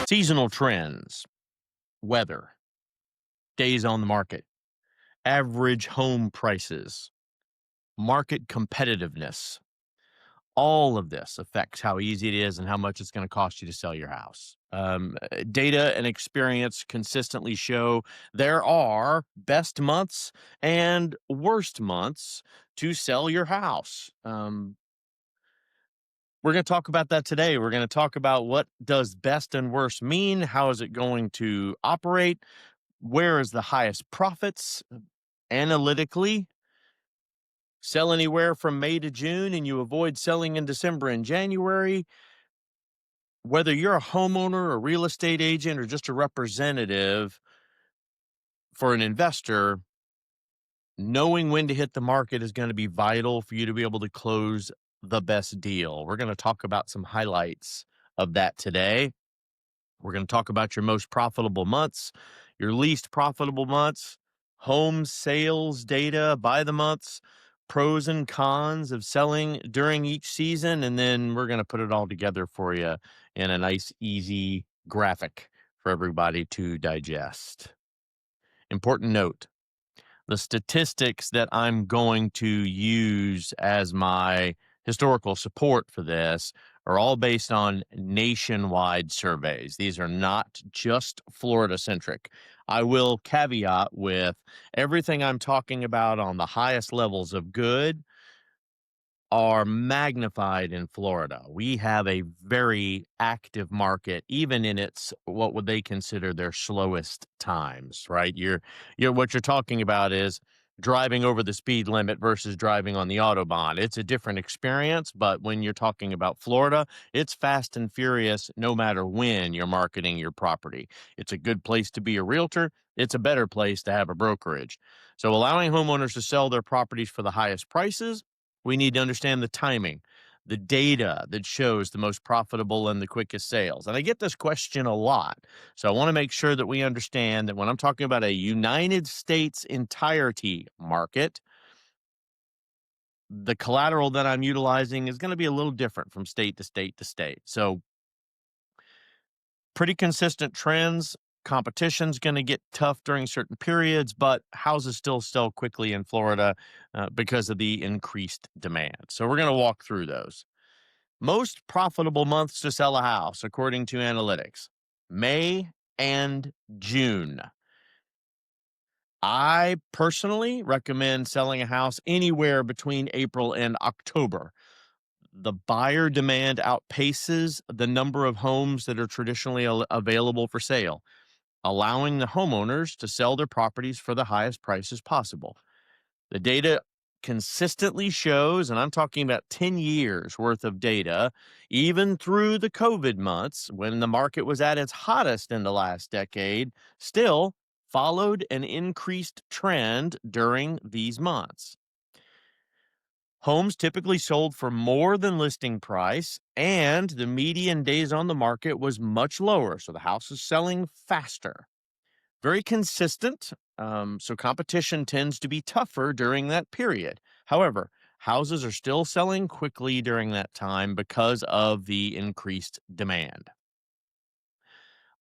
Seasonal trends, weather, days on the market, average home prices, market competitiveness. All of this affects how easy it is and how much it's going to cost you to sell your house. Data and experience consistently show there are best months and worst months to sell your house. We're going to talk about that today. We're going to talk about what does best and worst mean, how is it going to operate, where is the highest profits analytically. Sell anywhere from May to June and you avoid selling in December and January. Whether you're a homeowner, a real estate agent, or just a representative for an investor, knowing when to hit the market is going to be vital for you to be able to close the best deal. We're going to talk about some highlights of that today. We're going to talk about your most profitable months, your least profitable months, home sales data by the months, pros and cons of selling during each season, and then we're going to put it all together for you in a nice, easy graphic for everybody to digest. Important note, the statistics that I'm going to use as my historical support for this are all based on nationwide surveys. These are not just Florida centric. I will caveat with everything I'm talking about on the highest levels of good are magnified in Florida. We have a very active market, even in its what would they consider their slowest times, right? You're what you're talking about is driving over the speed limit versus driving on the Autobahn. It's a different experience, but when you're talking about Florida, it's fast and furious no matter when you're marketing your property. It's a good place to be a realtor. It's a better place to have a brokerage. So allowing homeowners to sell their properties for the highest prices, we need to understand the timing, the data that shows the most profitable and the quickest sales. And I get this question a lot. So I want to make sure that we understand that when I'm talking about a United States entirety market, the collateral that I'm utilizing is going to be a little different from state to state to state. So pretty consistent trends. Competition's going to get tough during certain periods, but houses still sell quickly in Florida because of the increased demand. So we're going to walk through those. Most profitable months to sell a house, according to analytics, May and June. I personally recommend selling a house anywhere between April and October. The buyer demand outpaces the number of homes that are traditionally available for sale, allowing the homeowners to sell their properties for the highest prices possible. The data consistently shows, and I'm talking about 10 years worth of data, even through the COVID months when the market was at its hottest in the last decade, still followed an increased trend during these months. Homes typically sold for more than listing price, and the median days on the market was much lower, so the house is selling faster. Very consistent, so competition tends to be tougher during that period. However, houses are still selling quickly during that time because of the increased demand.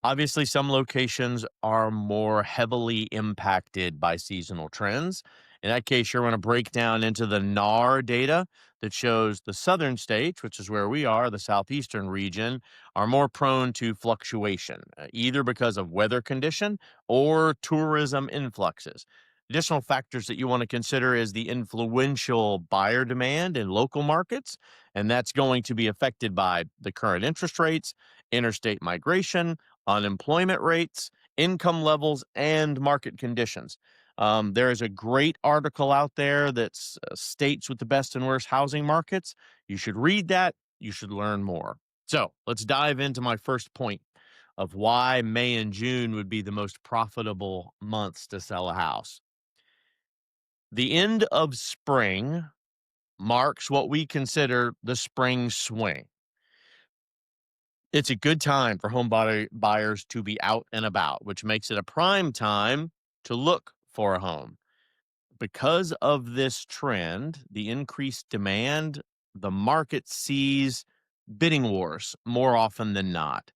Obviously, some locations are more heavily impacted by seasonal trends. In that case, you're going to break down into the NAR data that shows the southern states, which is where we are, the southeastern region, are more prone to fluctuation, either because of weather condition or tourism influxes. Additional factors that you want to consider is the influential buyer demand in local markets, and that's going to be affected by the current interest rates, interstate migration, unemployment rates, income levels, and market conditions. There is a great article out there that states with the best and worst housing markets. You should read that. You should learn more. So let's dive into my first point of why May and June would be the most profitable months to sell a house. The end of spring marks what we consider the spring swing. It's a good time for buyers to be out and about, which makes it a prime time to look for a home. Because of this trend, the increased demand, the market sees bidding wars more often than not.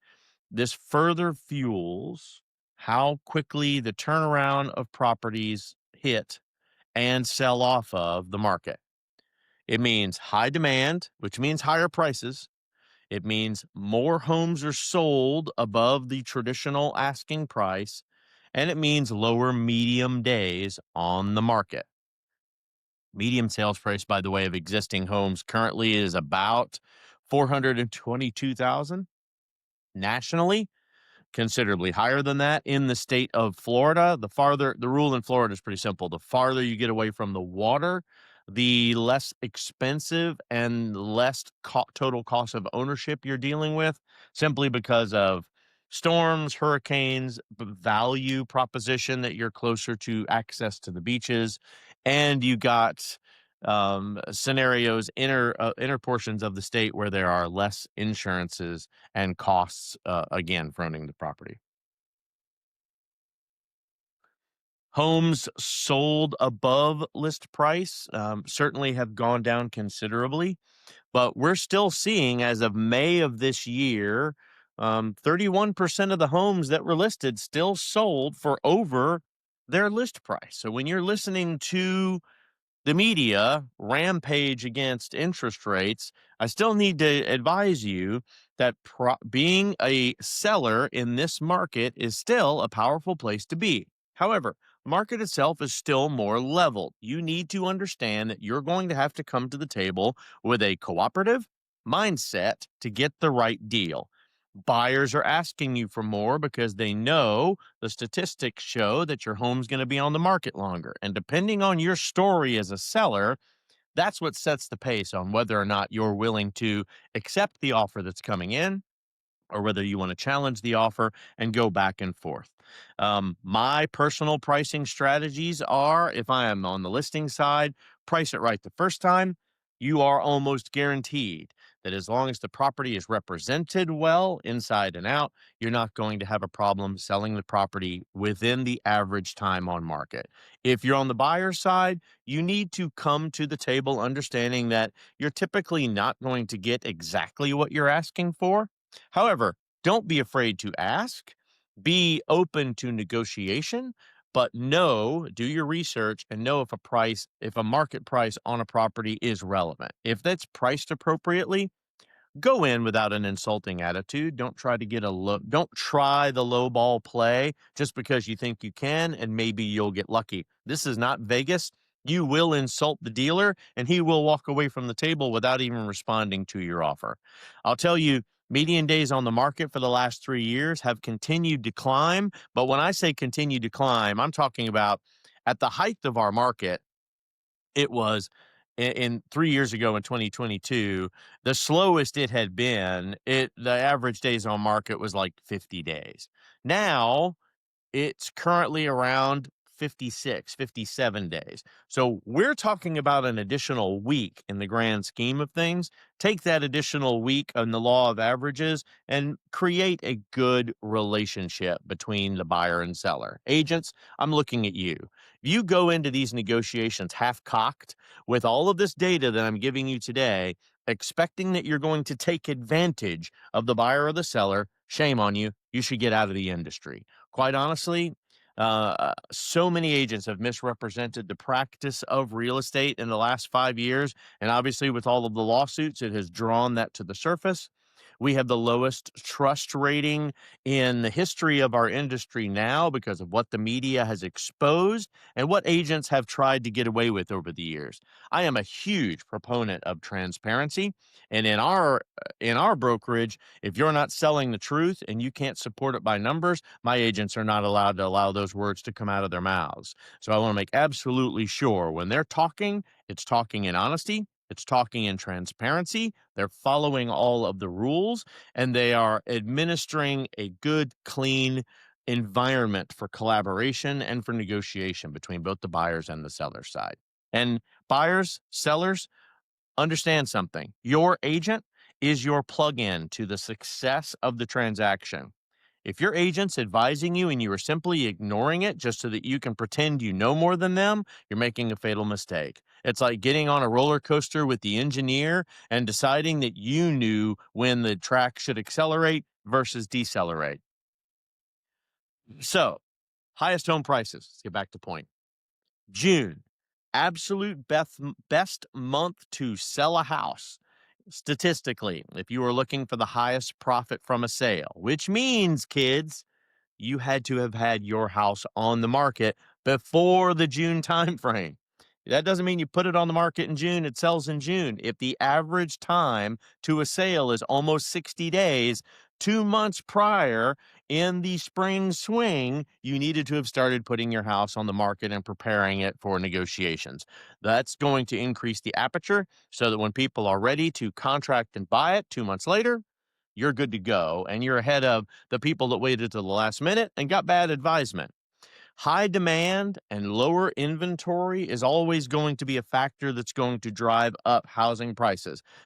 This further fuels how quickly the turnaround of properties hit and sell off of the market. It means high demand, which means higher prices. It means more homes are sold above the traditional asking price, and it means lower medium days on the market. Medium sales price, by the way, of existing homes currently is about 422,000 nationally, considerably higher than that in the state of Florida. The rule in Florida is pretty simple. The farther you get away from the water, the less expensive and less total cost of ownership you're dealing with, simply because of storms, hurricanes, value proposition that you're closer to access to the beaches, and you got scenarios inner portions of the state where there are less insurances and costs, again, for owning the property. Homes sold above list price certainly have gone down considerably, but we're still seeing, as of May of this year, 31% of the homes that were listed still sold for over their list price. So when you're listening to the media rampage against interest rates, I still need to advise you that being a seller in this market is still a powerful place to be. However, the market itself is still more leveled. You need to understand that you're going to have to come to the table with a cooperative mindset to get the right deal. Buyers are asking you for more because they know the statistics show that your home's going to be on the market longer. And depending on your story as a seller, that's what sets the pace on whether or not you're willing to accept the offer that's coming in, or whether you want to challenge the offer and go back and forth. My personal pricing strategies are, if I am on the listing side, price it right the first time. You are almost guaranteed that as long as the property is represented well inside and out, you're not going to have a problem selling the property within the average time on market. If you're on the buyer side, you need to come to the table understanding that you're typically not going to get exactly what you're asking for. However, don't be afraid to ask, be open to negotiation, but do your research and know if a market price on a property is relevant. If that's priced appropriately, go in without an insulting attitude. Don't try the low ball play just because you think you can and maybe you'll get lucky. This is not Vegas. You will insult the dealer and he will walk away from the table without even responding to your offer. I'll tell you, median days on the market for the last 3 years have continued to climb, but when I say continue to climb, I'm talking about at the height of our market, it was in 3 years ago in 2022, the slowest it had been, the average days on market was like 50 days. Now, it's currently around 56, 57 days. So we're talking about an additional week in the grand scheme of things. Take that additional week on the law of averages and create a good relationship between the buyer and seller. Agents, I'm looking at you. If you go into these negotiations half cocked with all of this data that I'm giving you today, expecting that you're going to take advantage of the buyer or the seller, shame on you. You should get out of the industry. Quite honestly, so many agents have misrepresented the practice of real estate in the last 5 years. And obviously, with all of the lawsuits, it has drawn that to the surface. We have the lowest trust rating in the history of our industry now because of what the media has exposed and what agents have tried to get away with over the years. I am a huge proponent of transparency, and in our brokerage, if you're not selling the truth and you can't support it by numbers, my agents are not allowed to allow those words to come out of their mouths. So I want to make absolutely sure when they're talking, it's talking in honesty, it's talking in transparency, they're following all of the rules, and they are administering a good, clean environment for collaboration and for negotiation between both the buyers and the seller side. And buyers, sellers, understand something. Your agent is your plug-in to the success of the transaction. If your agent's advising you and you are simply ignoring it just so that you can pretend you know more than them, you're making a fatal mistake. It's like getting on a roller coaster with the engineer and deciding that you knew when the track should accelerate versus decelerate. So, highest home prices. Let's get back to point. June, absolute best month to sell a house. Statistically, if you were looking for the highest profit from a sale, which means, kids, you had to have had your house on the market before the June timeframe. That doesn't mean you put it on the market in June, it sells in June. If the average time to a sale is almost 60 days, 2 months prior in the spring swing, you needed to have started putting your house on the market and preparing it for negotiations. That's going to increase the aperture so that when people are ready to contract and buy it 2 months later, you're good to go and you're ahead of the people that waited to the last minute and got bad advisement. High demand and lower inventory is always going to be a factor that's going to drive up housing prices.